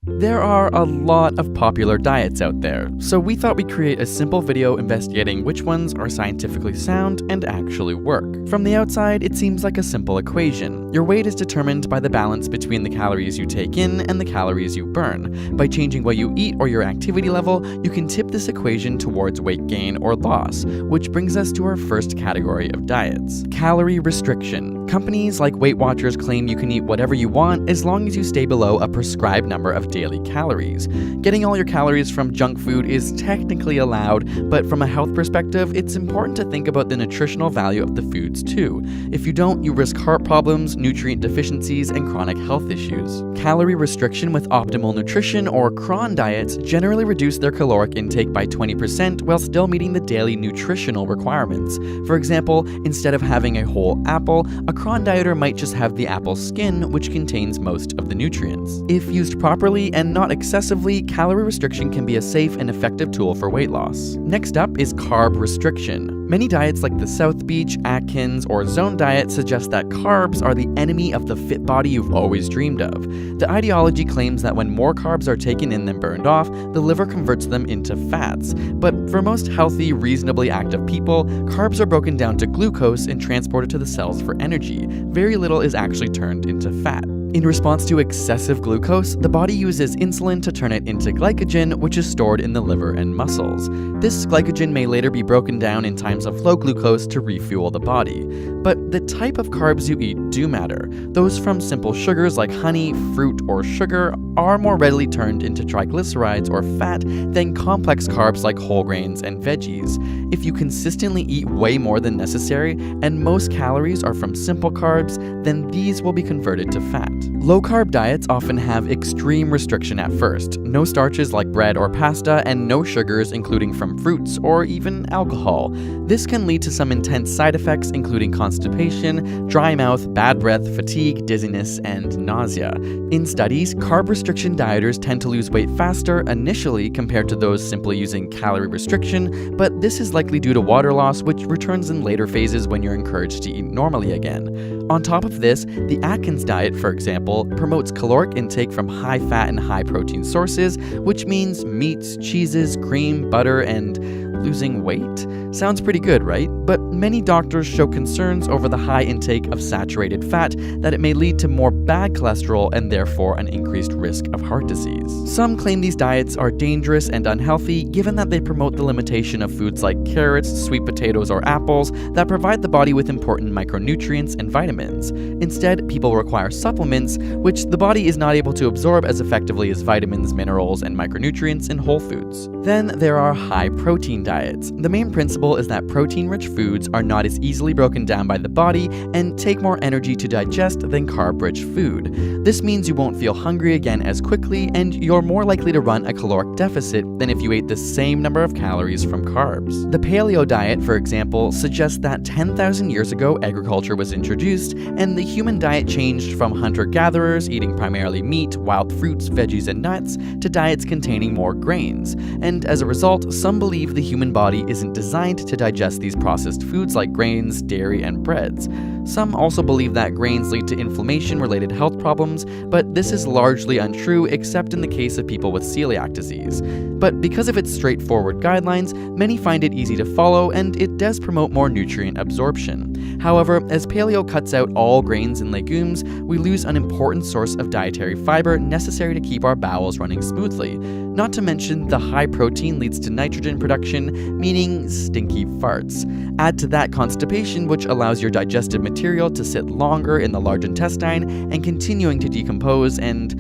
There are a lot of popular diets out there, so we thought we'd create a simple video investigating which ones are scientifically sound and actually work. From the outside, it seems like a simple equation. Your weight is determined by the balance between the calories you take in and the calories you burn. By changing what you eat or your activity level, you can tip this equation towards weight gain or loss, which brings us to our first category of diets: calorie restriction. Companies like Weight Watchers claim you can eat whatever you want as long as you stay below a prescribed number of daily calories. Getting all your calories from junk food is technically allowed, but from a health perspective, it's important to think about the nutritional value of the foods too. If you don't, you risk heart problems, nutrient deficiencies, and chronic health issues. Calorie restriction with optimal nutrition or CRON diets generally reduce their caloric intake by 20% while still meeting the daily nutritional requirements. For example, instead of having a whole apple, a CRON dieter might just have the apple skin, which contains most of the nutrients. If used properly and not excessively, calorie restriction can be a safe and effective tool for weight loss. Next up is carb restriction. Many diets like the South Beach, Atkins, or Zone diet suggest that carbs are the enemy of the fit body you've always dreamed of. The ideology claims that when more carbs are taken in than burned off, the liver converts them into fats. But for most healthy, reasonably active people, carbs are broken down to glucose and transported to the cells for energy. Very little is actually turned into fat. In response to excessive glucose, the body uses insulin to turn it into glycogen, which is stored in the liver and muscles. This glycogen may later be broken down in times of low glucose to refuel the body. But the type of carbs you eat do matter. Those from simple sugars like honey, fruit, or sugar are more readily turned into triglycerides or fat than complex carbs like whole grains and veggies. If you consistently eat way more than necessary, and most calories are from simple carbs, then these will be converted to fat. Low-carb diets often have extreme restriction at first: no starches like bread or pasta, and no sugars including from fruits or even alcohol. This can lead to some intense side effects including constipation, dry mouth, bad breath, fatigue, dizziness, and nausea. In studies, carb restriction dieters tend to lose weight faster initially compared to those simply using calorie restriction, but this is likely due to water loss, which returns in later phases when you're encouraged to eat normally again. On top of this, the Atkins diet, for example, promotes caloric intake from high-fat and high-protein sources, which means meats, cheeses, cream, butter, and losing weight? Sounds pretty good, right? But many doctors show concerns over the high intake of saturated fat, that it may lead to more bad cholesterol and therefore an increased risk of heart disease. Some claim these diets are dangerous and unhealthy given that they promote the limitation of foods like carrots, sweet potatoes, or apples that provide the body with important micronutrients and vitamins. Instead, people require supplements, which the body is not able to absorb as effectively as vitamins, minerals, and micronutrients in whole foods. Then there are high-protein diets. The main principle is that protein-rich foods are not as easily broken down by the body and take more energy to digest than carb-rich food. This means you won't feel hungry again as quickly, and you're more likely to run a caloric deficit than if you ate the same number of calories from carbs. The paleo diet, for example, suggests that 10,000 years ago agriculture was introduced, and the human diet changed from hunter-gatherers eating primarily meat, wild fruits, veggies, and nuts to diets containing more grains. And as a result, some believe the human body isn't designed to digest these processed foods like grains, dairy, and breads. Some also believe that grains lead to inflammation-related health problems, but this is largely untrue except in the case of people with celiac disease. But because of its straightforward guidelines, many find it easy to follow, and it does promote more nutrient absorption. However, as paleo cuts out all grains and legumes, we lose an important source of dietary fiber necessary to keep our bowels running smoothly. Not to mention, the high protein leads to nitrogen production, meaning stinky farts. Add to that constipation, which allows your digested material to sit longer in the large intestine and continuing to decompose and,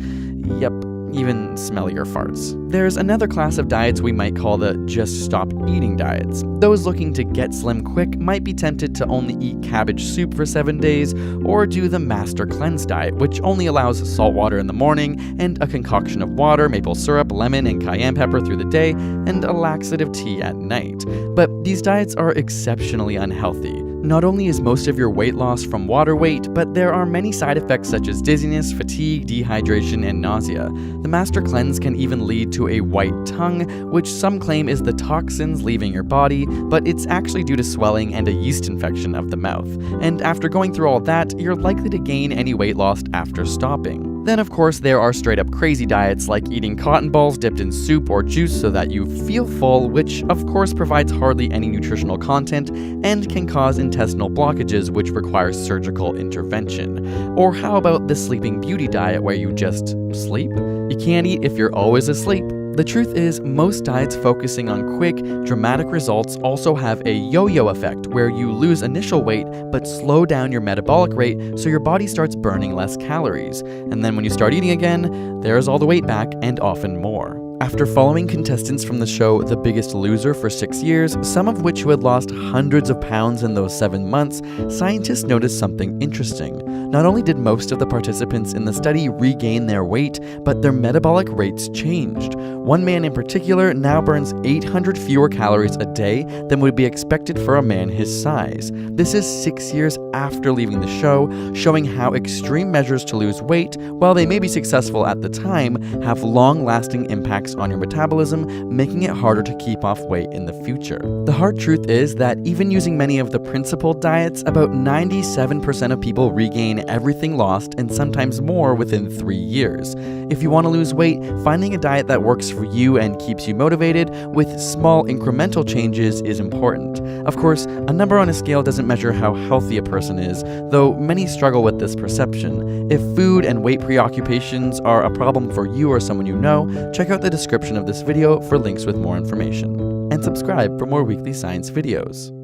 yep, even smellier farts. There's another class of diets we might call the just stop eating diets. Those looking to get slim quick might be tempted to only eat cabbage soup for 7 days, or do the master cleanse diet, which only allows salt water in the morning and a concoction of water, maple syrup, lemon, and cayenne pepper through the day, and a laxative tea at night. But these diets are exceptionally unhealthy. Not only is most of your weight loss from water weight, but there are many side effects such as dizziness, fatigue, dehydration, and nausea. The master cleanse can even lead to a white tongue, which some claim is the toxins leaving your body, but it's actually due to swelling and a yeast infection of the mouth. And after going through all that, you're likely to gain any weight lost after stopping. Then of course there are straight up crazy diets like eating cotton balls dipped in soup or juice so that you feel full, which of course provides hardly any nutritional content and can cause intestinal blockages which require surgical intervention. Or how about the Sleeping Beauty diet where you just sleep? You can't eat if you're always asleep. The truth is, most diets focusing on quick, dramatic results also have a yo-yo effect where you lose initial weight but slow down your metabolic rate so your body starts burning less calories. And then when you start eating again, there's all the weight back and often more. After following contestants from the show The Biggest Loser for 6 years, some of which who had lost hundreds of pounds in those 7 months, scientists noticed something interesting. Not only did most of the participants in the study regain their weight, but their metabolic rates changed. One man in particular now burns 800 fewer calories a day than would be expected for a man his size. This is 6 years after leaving the show, showing how extreme measures to lose weight, while they may be successful at the time, have long-lasting impacts on your metabolism, making it harder to keep off weight in the future. The hard truth is that even using many of the principled diets, about 97% of people regain everything lost and sometimes more within 3 years. If you want to lose weight, finding a diet that works for you and keeps you motivated with small incremental changes is important. Of course, a number on a scale doesn't measure how healthy a person is, though many struggle with this perception. If food and weight preoccupations are a problem for you or someone you know, check out the description of this video for links with more information. And subscribe for more weekly science videos.